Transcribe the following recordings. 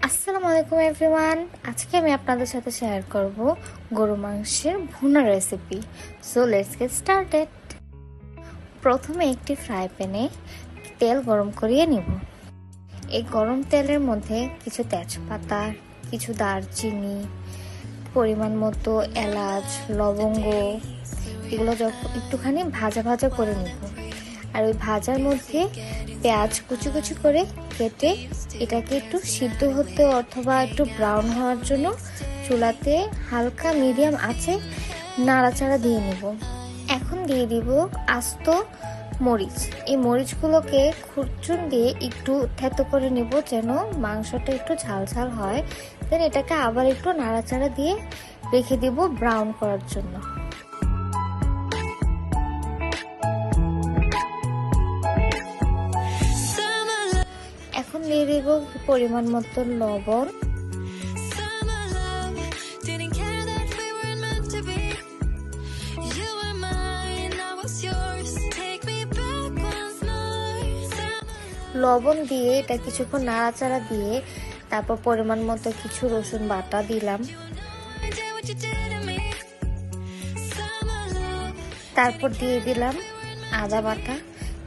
আসসালামু আলাইকুম এভরিওয়ান। আজকে আমি আপনাদের সাথে শেয়ার করব গরু মাংসের ভুনা recipe. So let's get started. প্রথমে একটি ফ্রাই প্যানে তেল গরম করিয়ে নিব। এই গরম তেলের মধ্যে কিছু তেজপাতা, কিছু দারচিনি, পরিমাণ মতো এলাচ, লবঙ্গ, এগুলো যখন একটুখানি ভাজা ভাজা করে নিব। আর ওই ভাজার মধ্যে পেঁয়াজ কুচি কুচি করে কেটে এটাকে একটু সিদ্ধ হতে অথবা একটু ব্রাউন হওয়ার জন্য চুলাতে হালকা মিডিয়াম আঁচে নাড়াচাড়া দিয়ে নিব। এখন দিয়ে দিব আস্ত মরিচ। এই মরিচগুলোকে খুরচুন দিয়ে একটু থেতো করে নিব যেন মাংসটা একটু ঝাল ঝাল হয়। দেন এটাকে আবার একটু নাড়াচাড়া দিয়ে রেখে দিব ব্রাউন করার জন্য। এখন দিয়ে দেব পরিমাণ মতো লবণ, লবণ দিয়ে এটা কিছুক্ষণ নাড়াচাড়া দিয়ে তারপর পরিমাণ মতো কিছু রসুন বাটা দিলাম। তারপর দিয়ে দিলাম আদা বাটা।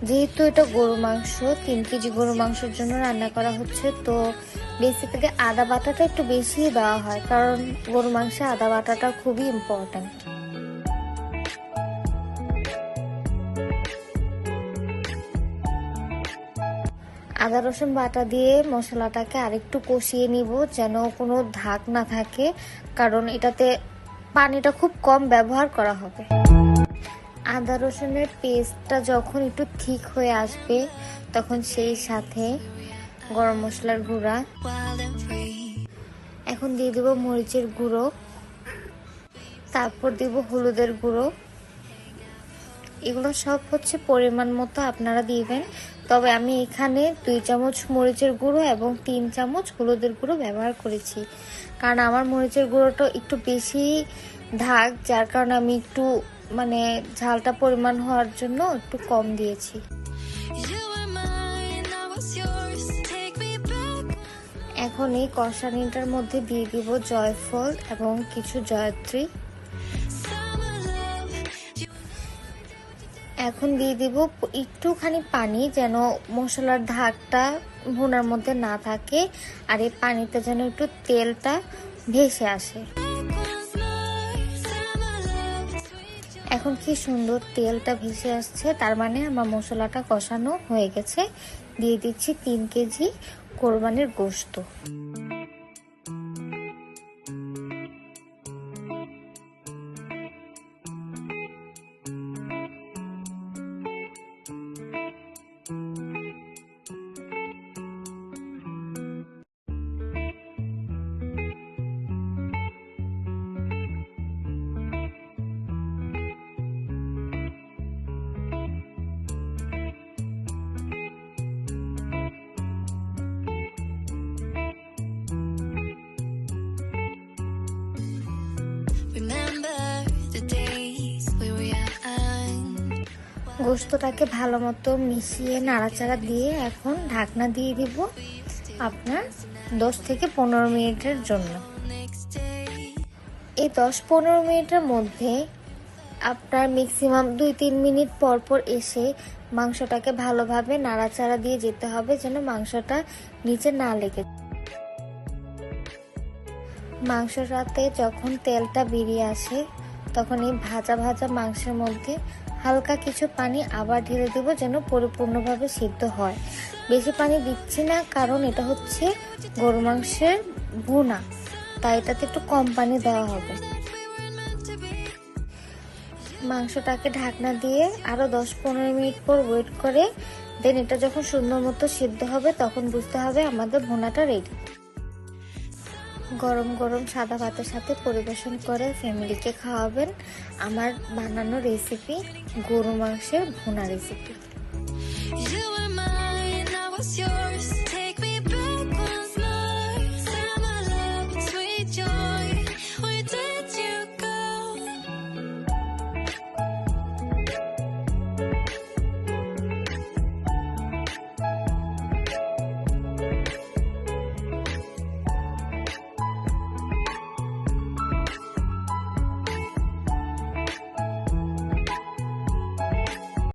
যেহেতু এটা গরু মাংস, 3 কেজি গরু মাংসের জন্য রান্না করা হচ্ছে, তো বেসিক্যালি আদা বাটাটা একটু বেশি দেওয়া হয় কারণ গরু মাংসে আদা বাটাটা খুবই ইম্পর্ট্যান্ট। আদা রসুন বাটা দিয়ে মশলাটাকে আরেকটু কষিয়ে নিব যেন কোনো দাগ না থাকে, কারণ এটাতে পানিটা খুব কম ব্যবহার করা হবে। আদা রসুনের পেস্টটা যখন একটু ঠিক হয়ে আসবে তখন সেই সাথে গরম মশলার গুঁড়া, এখন দিয়ে দেব মরিচের গুঁড়ো, তারপর দেব হলুদের গুঁড়ো। এগুলো সব হচ্ছে পরিমাণ মতো আপনারা দিবেন, তবে আমি এখানে 2 চামচ মরিচের গুঁড়ো এবং 3 চামচ হলুদের গুঁড়ো ব্যবহার করেছি, কারণ আমার মরিচের গুঁড়োটা একটু বেশি ধাক, যার কারণে আমি একটু ঝালটা পরিমাণ হওয়ার জন্য একটু কম দিয়েছি। এখন এই কষানিটার মধ্যে দিয়ে দিব জয়ফল এবং কিছু জয়ত্রী। এখন দিয়ে দিব একটুখানি পানি যেন মশলার ধাকটা ভুনার মধ্যে না থাকে আর এই পানিতে যেন একটু তেলটা ভেসে আসে। এখন কি সুন্দর তেলটা ভেসে আসছে, তার মানে আমার মশলাটা কষানো হয়ে গেছে। দিয়ে দিচ্ছি 3 কেজি কোরবানির গোশত। গোশতটাকে ভালো মতো মিশিয়ে নাড়াচাড়া দিয়ে এখন ঢাকনা দিয়ে দিব আপনার 10 থেকে 15 মিনিটের জন্য। এই 10-15 মিনিটের মধ্যে আপনার ম্যাক্সিমাম 2-3 মিনিট পর পর এসে মাংসটাকে ভালোভাবে নাড়াচাড়া দিয়ে যেতে হবে যেন মাংসটা নিচে না লেগে। মাংসটাতে যখন তেলটা বেরিয়ে আসে তখন এই ভাজা ভাজা মাংসের মধ্যে হালকা কিছু পানি আবার ঢেলে দেব যেন পরিপূর্ণভাবে সিদ্ধ হয়। বেশি পানি দিচ্ছি না কারণ এটা হচ্ছে গরু মাংসের ভুনা, তাই এটাতে একটু কম পানি দেওয়া হবে। মাংসটাকে ঢাকনা দিয়ে আরো 10-15 মিনিট পর ওয়েট করে দেন এটা যখন সুন্দর মতো সিদ্ধ হবে তখন বুঝতে হবে আমাদের ভুনাটা রেডি। গরম গরম সাদা ভাতের সাথে পরিবেশন করে ফ্যামিলিকে খাওয়াবেন আমার বানানো রেসিপি গরু মাংসের ভুনা রেসিপি।